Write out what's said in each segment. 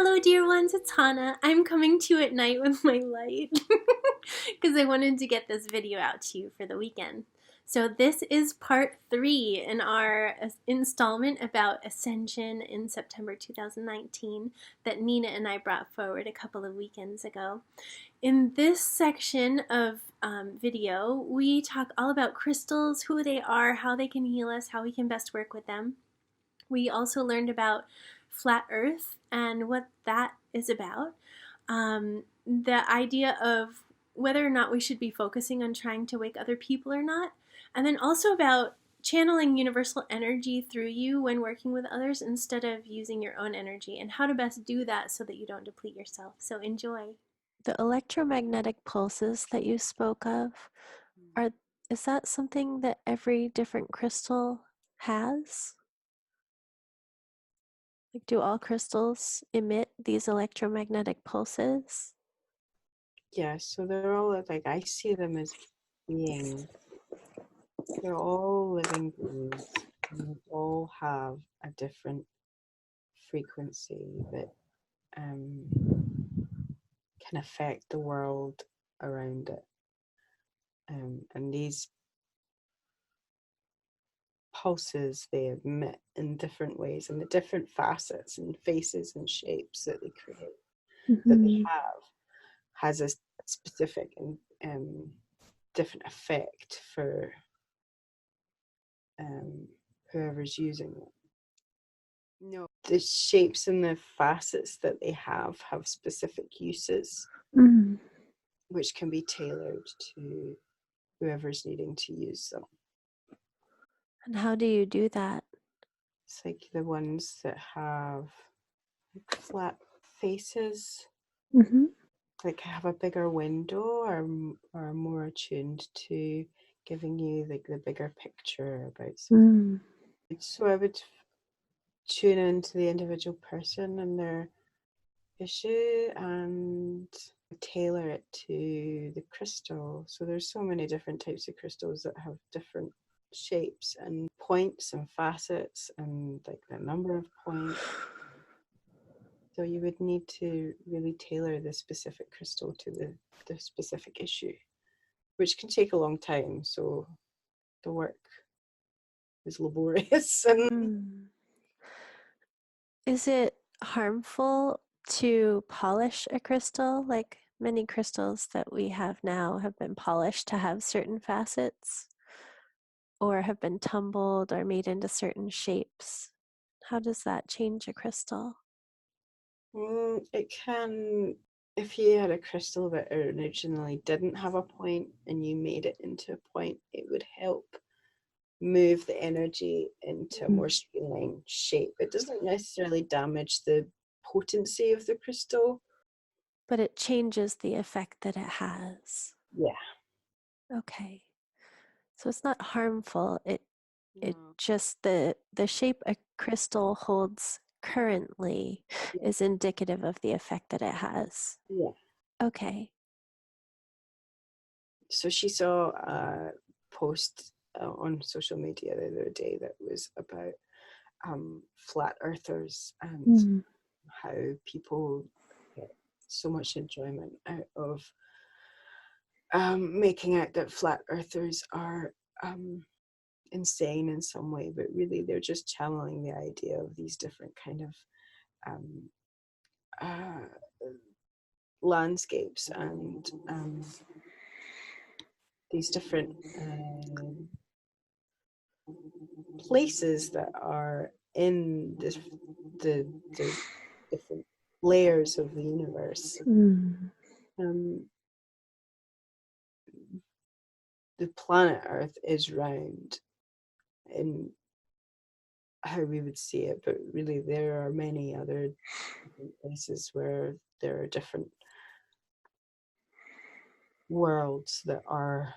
Hello, dear ones, it's Hannah. I'm coming to you at night with my light because I wanted to get this video out to you for the weekend. So this is part 3 in our installment about Ascension in September 2019 that Nina and I brought forward a couple of weekends ago. In this section of video, we talk all about crystals, who they are, how they can heal us, how we can best work with them. We also learned about flat earth and what that is about. The idea of whether or not we should be focusing on trying to wake other people or not. And then also about channeling universal energy through you when working with others instead of using your own energy, and how to best do that so that you don't deplete yourself. So enjoy. The electromagnetic pulses that you spoke of, is that something that every different crystal has? Like, do all crystals emit these electromagnetic pulses? Yeah, so they're all like, I see them as beings. They're all living beings, and they all have a different frequency that can affect the world around it. And these pulses they emit in different ways, and the different facets and faces and shapes that they create, that they have, has a specific and different effect for whoever's using it. No, the shapes and the facets that they have specific uses, which can be tailored to whoever's needing to use them. And how do you do that? It's like the ones that have flat faces, like have a bigger window, are more attuned to giving you like the bigger picture about something. So I would tune into the individual person and their issue and tailor it to the crystal. So there's so many different types of crystals that have different shapes and points and facets and like the number of points. So you would need to really tailor the specific crystal to the specific issue, which can take a long time. So the work is laborious. And Is it harmful to polish a crystal? Like, many crystals that we have now have been polished to have certain facets, or have been tumbled or made into certain shapes. How does that change a crystal? It can, if you had a crystal that originally didn't have a point and you made it into a point, it would help move the energy into a more streamlined shape. It doesn't necessarily damage the potency of the crystal. But it changes the effect that it has. Yeah. Okay. So it's not harmful. It No. just the shape a crystal holds currently is indicative of the effect that it has. Yeah. Okay. So she saw a post on social media the other day that was about flat earthers and how people get so much enjoyment out of making out that flat earthers are insane in some way, but really they're just channeling the idea of these different kind of landscapes and these different places that are in the different layers of the universe. The planet Earth is round in how we would see it, but really there are many other places where there are different worlds that are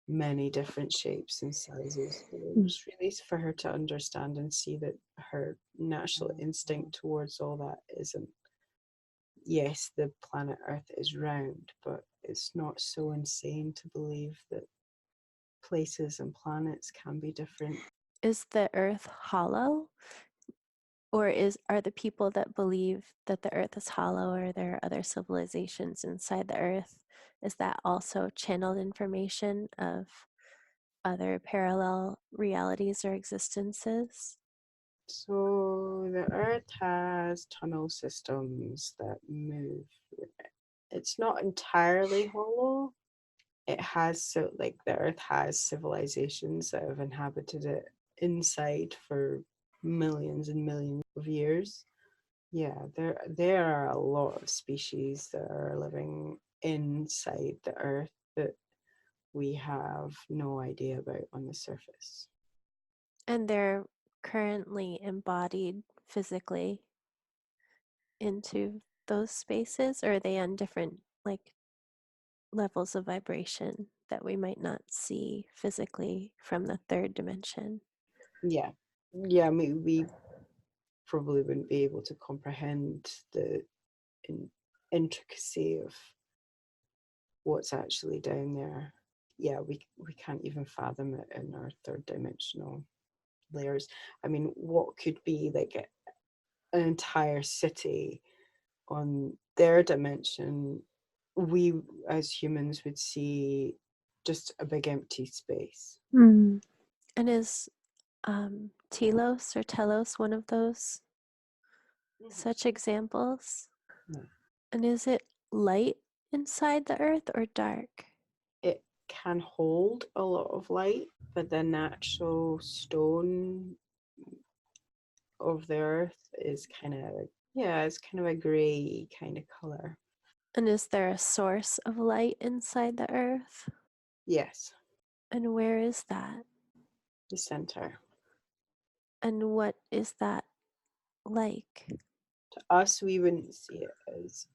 many different shapes and sizes. It's really for her to understand and see that her natural instinct towards all that isn't, yes, the planet Earth is round, but it's not so insane to believe that places and planets can be different. Is the earth hollow? Or are the people that believe that the earth is hollow or there are other civilizations inside the earth, is that also channeled information of other parallel realities or existences? So the Earth has tunnel systems that move. It's not entirely hollow. It has, so like the Earth has civilizations that have inhabited it inside for millions and millions of years. Yeah, there are a lot of species that are living inside the Earth that we have no idea about on the surface. And they're currently embodied physically into those spaces, or are they on different like levels of vibration that we might not see physically from the third dimension? Yeah, yeah. I mean, we probably wouldn't be able to comprehend the intricacy of what's actually down there. Yeah, we can't even fathom it in our third dimensional layers. I mean, what could be like an entire city on their dimension, we as humans would see just a big empty space. Mm. And is Telos or Telos one of those such examples? Yeah. And is it light inside the earth or dark? It can hold a lot of light, but the natural stone of the earth is kind of, yeah, it's kind of a gray kind of color. And is there a source of light inside the earth? Yes, And where is that? the center. And what is that like? To us, we wouldn't see it as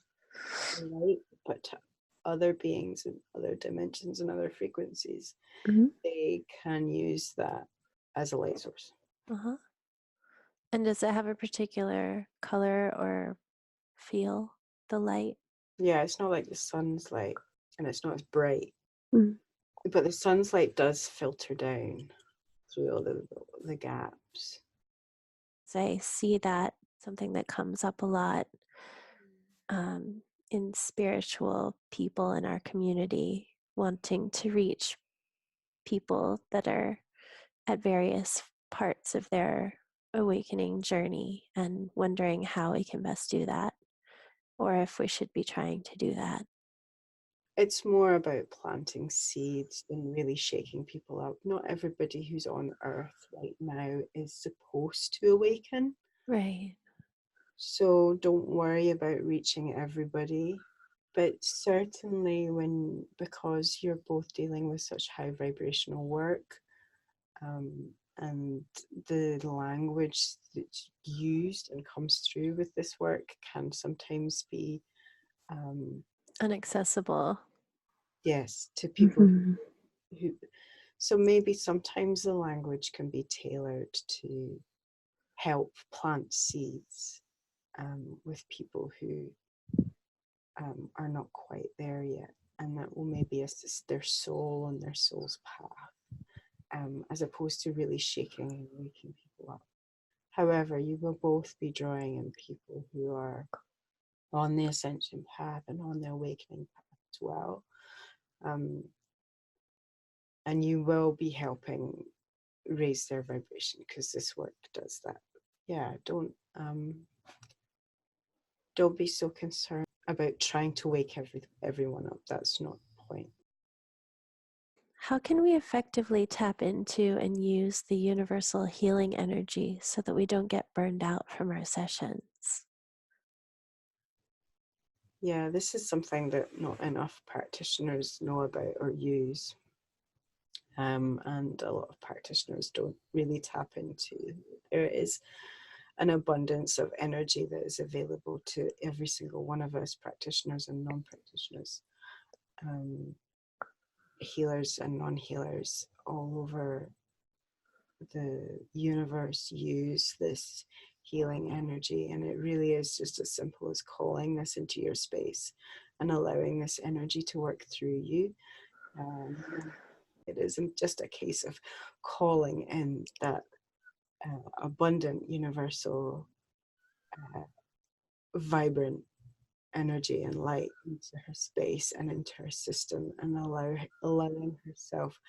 light, but to other beings in other dimensions and other frequencies, Mm-hmm. they can use that as a light source. Uh-huh. And does it have a particular color or feel, the light? Yeah, it's not like the sun's light, and it's not as bright, Mm. but the sun's light does filter down through all the gaps. So I see that something that comes up a lot um, in spiritual people in our community wanting to reach people that are at various parts of their awakening journey and wondering how we can best do that or if we should be trying to do that. It's more about planting seeds than really shaking people up. Not everybody who's on earth right now is supposed to awaken. Right. So don't worry about reaching everybody. But certainly because you're both dealing with such high vibrational work, and the language that's used and comes through with this work can sometimes be, Inaccessible. yes, to people Mm-hmm. who, so maybe sometimes the language can be tailored to help plant seeds, with people who, are not quite there yet, and that will maybe assist their soul on their soul's path, as opposed to really shaking and waking people up. However, you will both be drawing in people who are on the ascension path and on the awakening path as well. Um, and you will be helping raise their vibration because this work does that. Yeah, don't be so concerned about trying to wake everyone up. That's not the point. How can we effectively tap into and use the universal healing energy so that we don't get burned out from our sessions? Yeah, this is something that not enough practitioners know about or use. And a lot of practitioners don't really tap into. There is an abundance of energy that is available to every single one of us, practitioners and non-practitioners, healers and non-healers all over the universe use this healing energy, and it really is just as simple as calling this into your space and allowing this energy to work through you. It isn't just a case of calling in that abundant universal vibrant energy and light into her space and into her system, and allowing herself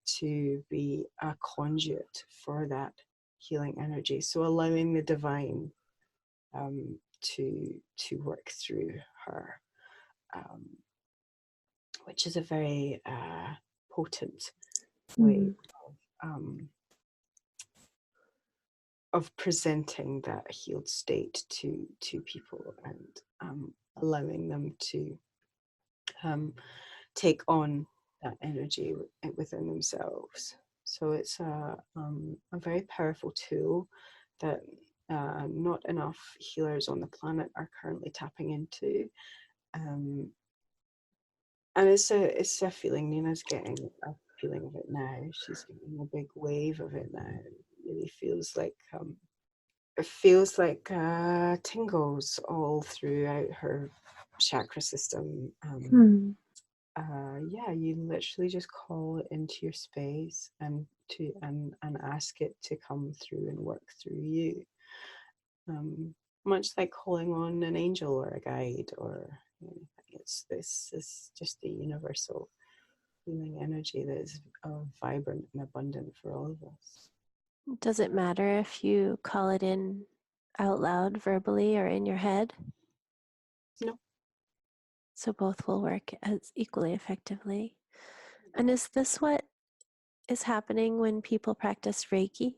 to be a conduit for that healing energy. So allowing the divine to work through her, which is a very potent way of presenting that healed state to people, and allowing them to take on that energy within themselves. So it's a very powerful tool that not enough healers on the planet are currently tapping into. And it's a feeling. Nina's getting a feeling of it now. She's getting a big wave of it now. It really feels like tingles all throughout her chakra system. Yeah, you literally just call it into your space and ask it to come through and work through you. Much like calling on an angel or a guide or anything. This is just the universal healing energy that is vibrant and abundant for all of us. Does it matter if you call it in out loud, verbally, or in your head? No. So both will work as equally effectively. And is this what is happening when people practice Reiki?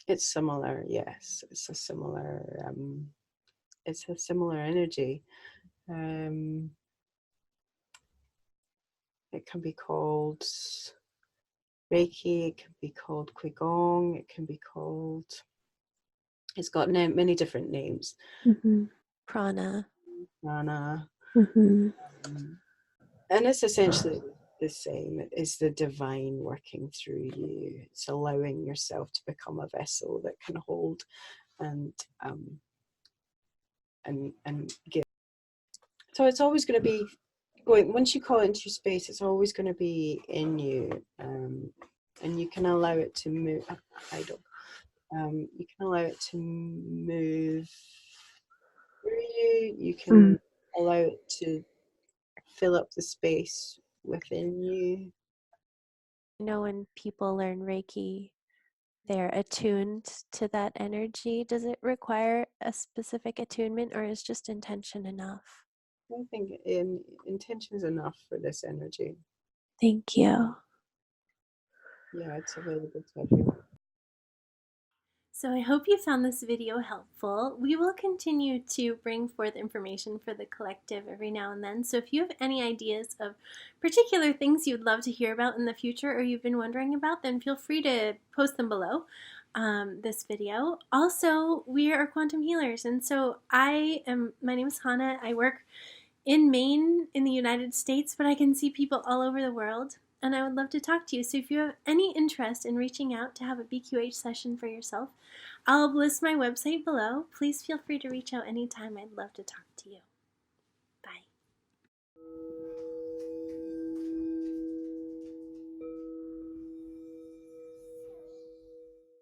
It's similar, yes. It's a similar energy. It can be called Reiki, it can be called Qigong, it can be called, it's got many different names. Prana. And it's essentially the same. It's the divine working through you. It's allowing yourself to become a vessel that can hold and give. So it's always going to be going, once you call it into your space, it's always going to be in you, and you can allow it to move. You can allow it to move through you. You can allow it to fill up the space within you. You know, when people learn Reiki, they're attuned to that energy. Does it require a specific attunement, or is just intention enough? I think intention is enough for this energy. Thank you. Yeah, it's available to everyone. So I hope you found this video helpful. We will continue to bring forth information for the collective every now and then. So if you have any ideas of particular things you'd love to hear about in the future or you've been wondering about, then feel free to post them below this video. Also, we are quantum healers, and so my name is Hannah. I work in Maine in the United States, but I can see people all over the world, and I would love to talk to you. So if you have any interest in reaching out to have a BQH session for yourself, I'll list my website below. Please feel free to reach out anytime. I'd love to talk to you. Bye.